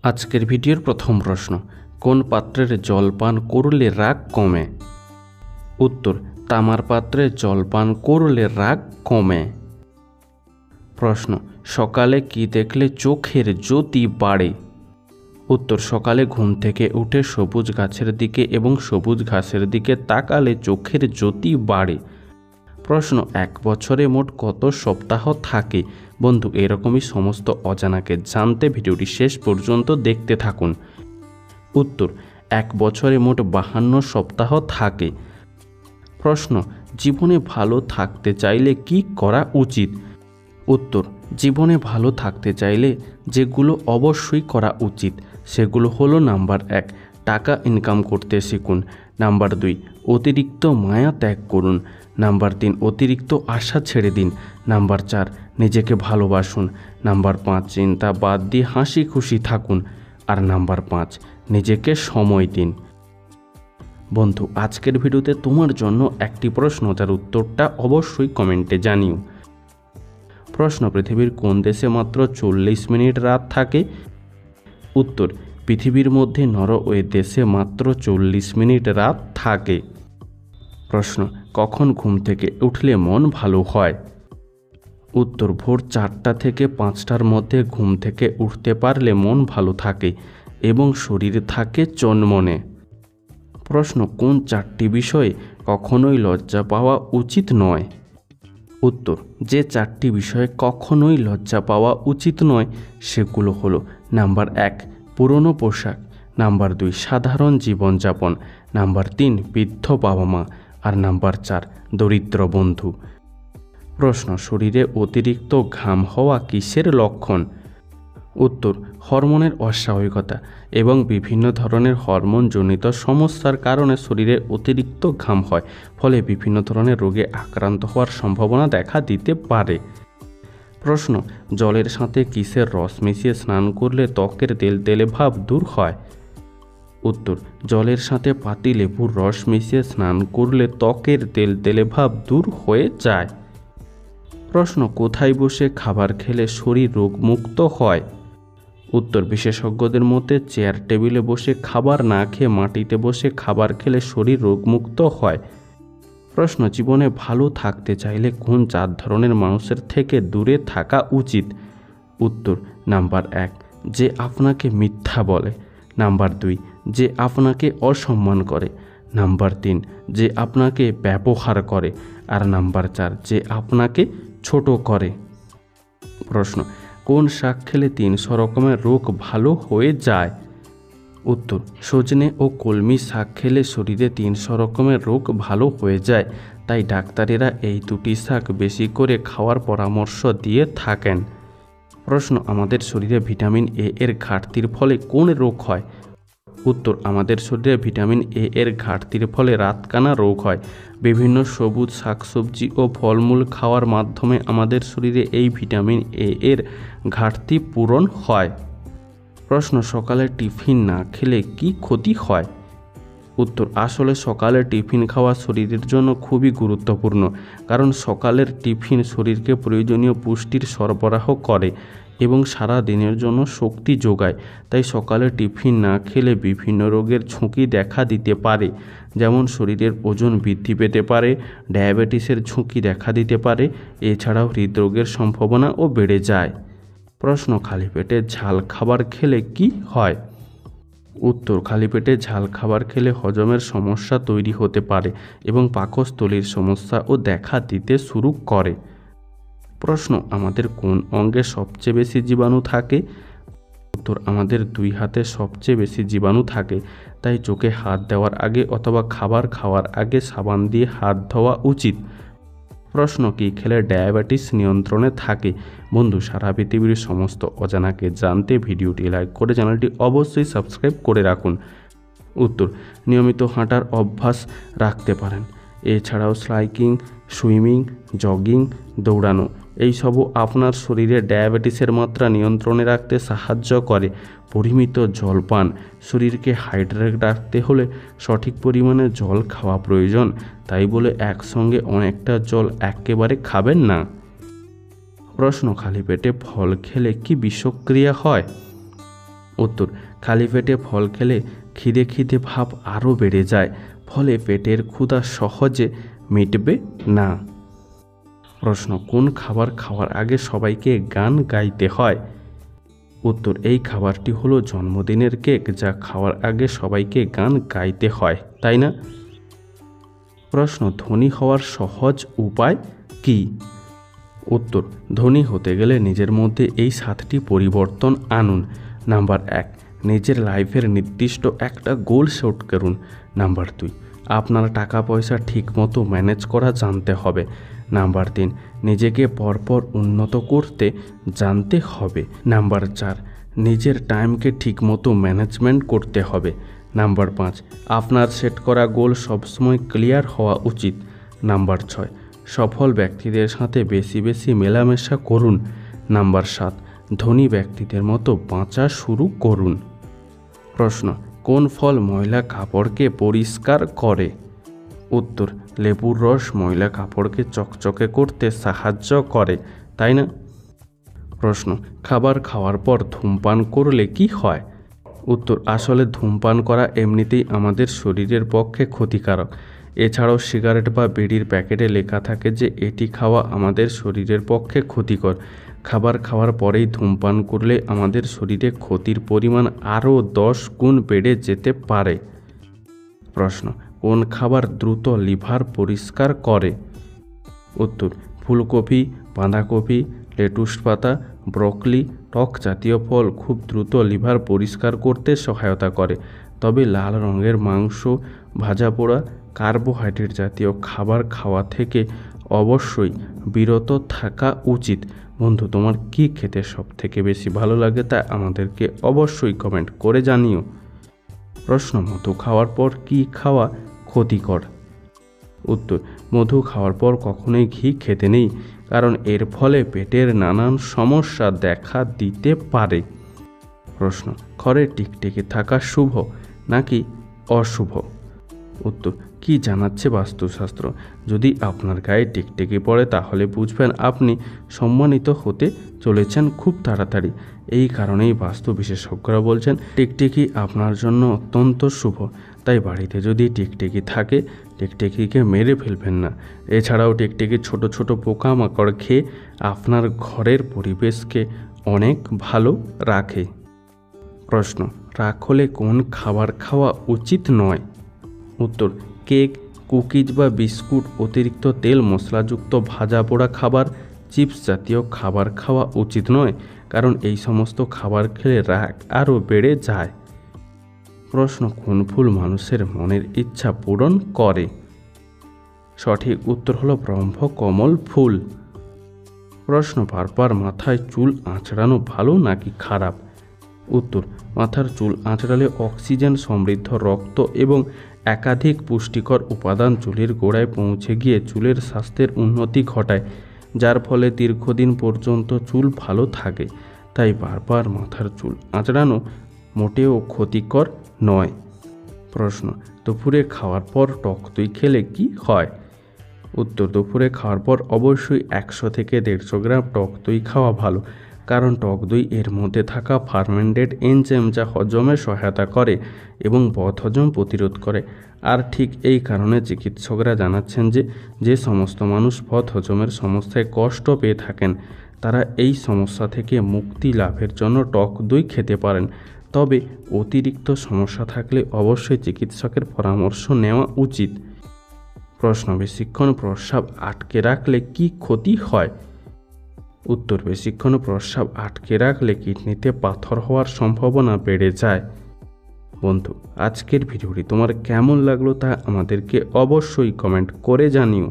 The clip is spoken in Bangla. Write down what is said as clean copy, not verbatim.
আজকের ভিডিওর প্রথম প্রশ্ন, কোন পাত্রের জল পান করলে রাগ কমে? উত্তর, তামার পাত্রে জল পান করলে রাগ কমে। প্রশ্ন, সকালে কি দেখলে চোখের জ্যোতি বাড়ে? উত্তর, সকালে ঘুম থেকে উঠে সবুজ গাছের দিকে এবং সবুজ ঘাসের দিকে তাকালে চোখের জ্যোতি বাড়ে। প্রশ্ন, এক বছরে মোট কত সপ্তাহ থাকে? বন্ধু, এরকমই সমস্ত অজানাকে জানতে ভিডিওটি শেষ পর্যন্ত দেখতে থাকুন। উত্তর, এক বছরে মোট 52 সপ্তাহ থাকে। প্রশ্ন, জীবনে ভালো থাকতে চাইলে কি করা উচিত? উত্তর, জীবনে ভালো থাকতে চাইলে যেগুলো অবশ্যই করা উচিত সেগুলো হলো: নাম্বার 1, টাকা ইনকাম করতে শিখুন। নাম্বার 2, অতিরিক্ত মায়া ত্যাগ করুন। নাম্বার 3, অতিরিক্ত আশা ছেড়ে দিন। নাম্বার 4, নিজেকে ভালোবাসুন। নাম্বার 5, চিন্তা বাদ দিয়ে হাসি খুশি থাকুন। আর নাম্বার 5, নিজেকে সময় দিন। বন্ধু, আজকের ভিডিওতে তোমার জন্য একটি প্রশ্ন, যার উত্তরটা অবশ্যই কমেন্টে জানিও। প্রশ্ন, পৃথিবীর কোন দেশে মাত্র 40 মিনিট রাত থাকে? উত্তর, পৃথিবীর মধ্যে নরওয়ে দেশে মাত্র 40 মিনিট রাত থাকে। প্রশ্ন, কখন ঘুম থেকে উঠলে মন ভালো হয়? উত্তর, ভোর 4টা থেকে 5টার মধ্যে ঘুম থেকে উঠতে পারলে মন ভালো থাকে এবং শরীর থাকে চনমনে। প্রশ্ন, কোন 4টি বিষয়ে কখনোই লজ্জা পাওয়া উচিত নয়? উত্তর, যে 4টি বিষয়ে কখনোই লজ্জা পাওয়া উচিত নয় সেগুলো হলো: নাম্বার 1, পুরনো পোশাক। নাম্বার 2, সাধারণ জীবনযাপন। নাম্বার 3, বৃদ্ধ বাবা মা। আর নাম্বার 4, দরিদ্র বন্ধু। প্রশ্ন, শরীরে অতিরিক্ত ঘাম হওয়া কিসের লক্ষণ? উত্তর, হরমোনের অস্বাভাবিকতা এবং বিভিন্ন ধরনের হরমোনজনিত সমস্যার কারণে শরীরে অতিরিক্ত ঘাম হয়, ফলে বিভিন্ন ধরনের রোগে আক্রান্ত হওয়ার সম্ভাবনা দেখা দিতে পারে। প্রশ্ন, জলের সাথে কিসের রস মিশিয়ে স্নান করলে ত্বকের তেলতেলে ভাব দূর হয়? উত্তর, জলের সাথে পাতিলেবুর রস মিশিয়ে স্নান করলে ত্বকের তেলতেলে ভাব দূর হয়ে যায়। প্রশ্ন, কোথায় বসে খাবার খেলে শরীর রোগমুক্ত হয়? উত্তর, বিশেষজ্ঞদের মতে চেয়ার টেবিলে বসে খাবার না খেয়ে মাটিতে বসে খাবার খেলে শরীর রোগমুক্ত হয়। প্রশ্ন, জীবনে ভালো থাকতে চাইলে কোন 4 ধরনের মানুষের থেকে দূরে থাকা উচিত? উত্তর, নাম্বার 1, যে আপনাকে মিথ্যা বলে। নাম্বার 2, যে আপনাকে অসম্মান করে। নাম্বার 3, যে আপনাকে ব্যবহার করে। আর নাম্বার 4, যে আপনাকে ছোট করে। প্রশ্ন, কোন শাক খেলে 300 রকমের রোগ ভালো হয়ে যায়? উত্তর, সজনে ও কলমি শাক খেলে শরীরে 300 রকমের রোগ ভালো হয়ে যায়, তাই ডাক্তারেরা এই 2টি শাক বেশি করে খাওয়ার পরামর্শ দিয়ে থাকেন। প্রশ্ন, আমাদের শরীরে ভিটামিন এ এর ঘাটতির ফলে কোন রোগ হয়? উত্তর, আমাদের শরীরে ভিটামিন এ এর ঘাটতির ফলে রাতকানা রোগ হয়। বিভিন্ন সবুজ শাকসবজি ও ফলমূল খাওয়ার মাধ্যমে আমাদের শরীরে এই ভিটামিন এ এর ঘাটতি পূরণ হয়। প্রশ্ন, সকালে টিফিন না খেলে কি ক্ষতি হয়? উত্তর, আসলে সকালে টিফিন খাওয়া শরীরের জন্য খুবই গুরুত্বপূর্ণ, কারণ সকালের টিফিন শরীরকে প্রয়োজনীয় পুষ্টির সরবরাহ করে এবং সারা দিনের জন্য শক্তি যোগায়। তাই সকালে টিফিন না খেলে বিভিন্ন রোগের ঝুঁকি দেখা দিতে পারে, যেমন শরীরের ওজন বৃদ্ধি পেতে পারে, ডায়াবেটিসের ঝুঁকি দেখা দিতে পারে, এছাড়াও হৃদরোগের সম্ভাবনাও বেড়ে যায়। প্রশ্ন, খালি পেটে ঝাল খাবার খেলে কি হয়? উত্তর, খালি পেটে ঝাল খাবার খেলে হজমের সমস্যা তৈরি হতে পারে এবং পাকস্থলীর সমস্যাও দেখা দিতে শুরু করে। প্রশ্ন, আমাদের কোন অঙ্গে সবচেয়ে বেশি জীবাণু থাকে? উত্তর, আমাদের 2 হাতে সবচেয়ে বেশি জীবাণু থাকে, তাই চোখে হাত দেওয়ার আগে অথবা খাবার খাওয়ার আগে সাবান দিয়ে হাত ধোয়া উচিত। প্রশ্ন, কি খেলে ডায়াবেটিস নিয়ন্ত্রণে থাকে? বন্ধু, সারা পৃথিবীর সমস্ত অজানাকে জানতে ভিডিওটি লাইক করে চ্যানেলটি অবশ্যই সাবস্ক্রাইব করে রাখুন। উত্তর, নিয়মিত হাঁটার অভ্যাস রাখতে পারেন। এছাড়াও সাইক্লিং, সুইমিং, জগিং, দৌড়ানো এইসবও আপনার শরীরে ডায়াবেটিসের মাত্রা নিয়ন্ত্রণে রাখতে সাহায্য করে। পরিমিত জল পান, শরীরকে হাইড্রেট রাখতে হলে সঠিক পরিমাণে জল খাওয়া প্রয়োজন, তাই বলে একসঙ্গে অনেকটা জল একেবারে খাবেন না। প্রশ্ন, খালি পেটে ফল খেলে কি বিষক্রিয়া হয়? উত্তর, খালি পেটে ফল খেলে খিদে খিদে ভাব আরও বেড়ে যায়, ফলে পেটের ক্ষুধা সহজে মিটবে না। প্রশ্ন, কোন খাবার খাওয়ার আগে সবাইকে গান গাইতে হয়? উত্তর, এই খাবারটি হলো জন্মদিনের কেক, যা খাওয়ার আগে সবাইকে গান গাইতে হয়, তাই না? প্রশ্ন, ধনী হওয়ার সহজ উপায় কি? উত্তর, ধনী হতে গেলে নিজের মধ্যে এই 7টি পরিবর্তন আনুন। নাম্বার 1, নিজের লাইফের নির্দিষ্ট একটা গোল সেট করুন। নাম্বার 2, আপনার টাকা পয়সা ঠিকমতো ম্যানেজ করা জানতে হবে। নাম্বার 3, নিজেকে পরপর উন্নত করতে জানতে হবে। নাম্বার 4, নিজের টাইমকে ঠিকমতো ম্যানেজমেন্ট করতে হবে। নাম্বার 5, আপনার সেট করা গোল সবসময় ক্লিয়ার হওয়া উচিত। নাম্বার 6, সফল ব্যক্তিদের সাথে বেশি বেশি মেলামেশা করুন। নাম্বার 7, ধনী ব্যক্তিদের মতো বাঁচা শুরু করুন। প্রশ্ন, কোন ফল ময়লা কাপড়কে পরিষ্কার করে? উত্তর, লেবুর রস ময়লা কাপড়কে চকচকে করতে সাহায্য করে, তাই না? প্রশ্ন, খাবার খাওয়ার পর ধূমপান করলে কি হয়? উত্তর, আসলে ধূমপান করা এমনিতেই আমাদের শরীরের পক্ষে ক্ষতিকারক। এছাড়াও সিগারেট বা বিড়ির প্যাকেটে লেখা থাকে যে এটি খাওয়া আমাদের শরীরের পক্ষে ক্ষতিকর। খাবার খাওয়ার পরেই ধূমপান করলে আমাদের শরীরে ক্ষতির পরিমাণ আরও 10 গুণ বেড়ে যেতে পারে। প্রশ্ন, কোন খাবার দ্রুত লিভার পরিষ্কার করে? উত্তর, ফুলকপি, বাঁধাকপি, লেটুস পাতা, ব্রকলি, টক জাতীয় ফল খুব দ্রুত লিভার পরিষ্কার করতে সহায়তা করে। তবে লাল রঙের মাংস, ভাজা পোড়া, কার্বোহাইড্রেট জাতীয় খাবার খাওয়া থেকে অবশ্যই বিরত থাকা উচিত। বন্ধু, তোমার কি খেতে সবথেকে বেশি ভালো লাগে তা আমাদেরকে অবশ্যই কমেন্ট করে জানিও। প্রশ্ন, মধু খাওয়ার পর কি খাওয়া ক্ষতিকর? উত্তর, মধু খাওয়ার পর কখনোই ঘি খেতে নেই, কারণ এর ফলে পেটের নানান সমস্যা দেখা দিতে পারে। প্রশ্ন, ঘরে টিকটিকি থাকা শুভ নাকি অশুভ? উত্তর, কি জানাচ্ছে বাস্তুশাস্ত্র? যদি আপনার গায়ে টিকটিকি পড়ে তাহলে বুঝবেন আপনি সম্মানিত হতে চলেছেন খুব তাড়াতাড়ি। এই কারণেই বাস্তু বিশেষজ্ঞরা বলছেন টিকটিকি আপনার জন্য অত্যন্ত শুভ। তাই বাড়িতে যদি টিকটিকি থাকে, টিকটিকিকে মেরে ফেলবেন না। এছাড়াও টিকটিকি ছোট ছোট পোকামাকড় খেয়ে আপনার ঘরের পরিবেশকে অনেক ভালো রাখে। প্রশ্ন, রাগ হলে কোন খাবার খাওয়া উচিত নয়? উত্তর, কেক, কুকিজ বা বিস্কুট, অতিরিক্ত তেল মশলাযুক্ত ভাজা পোড়া খাবার, চিপস জাতীয় খাবার খাওয়া উচিত নয়, কারণ এই সমস্ত খাবার খেলে রাগ আরও বেড়ে যায়। প্রশ্ন, কোন ফুল মানুষের মনের ইচ্ছা পূরণ করে? সঠিক উত্তর হলো ব্রহ্মকমল ফুল। প্রশ্ন, বারবার মাথায় চুল আঁচড়ানো ভালো নাকি খারাপ? উত্তর, মাথার চুল আঁচড়ালে অক্সিজেন সমৃদ্ধ রক্ত এবং একাধিক পুষ্টিকর উপাদান চুলের গোড়ায় পৌঁছে গিয়ে চুলের স্বাস্থ্যের উন্নতি ঘটায়, যার ফলে দীর্ঘদিন পর্যন্ত চুল ভালো থাকে। তাই বারবার মাথার চুল আঁচড়ানো মোটেও ক্ষতিকর নয়। প্রশ্ন, দুপুরে খাওয়ার পর টক দই খেলে কি হয়? উত্তর, দুপুরে খাওয়ার পর অবশ্যই 100 থেকে 150 গ্রাম টক দই খাওয়া ভালো, কারণ টক দই এর মধ্যে থাকা ফার্মেন্টেড এনজাইম যা হজমে সহায়তা করে এবং বদহজম প্রতিরোধ করে। আর ঠিক এই কারণে চিকিৎসকরা জানাচ্ছেন যে যে সমস্ত মানুষ বদহজমের সমস্যায় কষ্ট পেয়ে থাকেন তারা এই সমস্যা থেকে মুক্তি লাভের জন্য টক দই খেতে পারেন। তবে অতিরিক্ত সমস্যা থাকলে অবশ্যই চিকিৎসকের পরামর্শ নেওয়া উচিত। প্রশ্ন, বেশিক্ষণ প্রস্রাব আটকে রাখলে কি ক্ষতি হয়? উত্তর, বেশিক্ষণ প্রস্রাব আটকে রাখলে কিডনিতে পাথর হওয়ার সম্ভাবনা বেড়ে যায়। বন্ধু, আজকের ভিডিওটি তোমার কেমন লাগলো তা আমাদেরকে অবশ্যই কমেন্ট করে জানিও।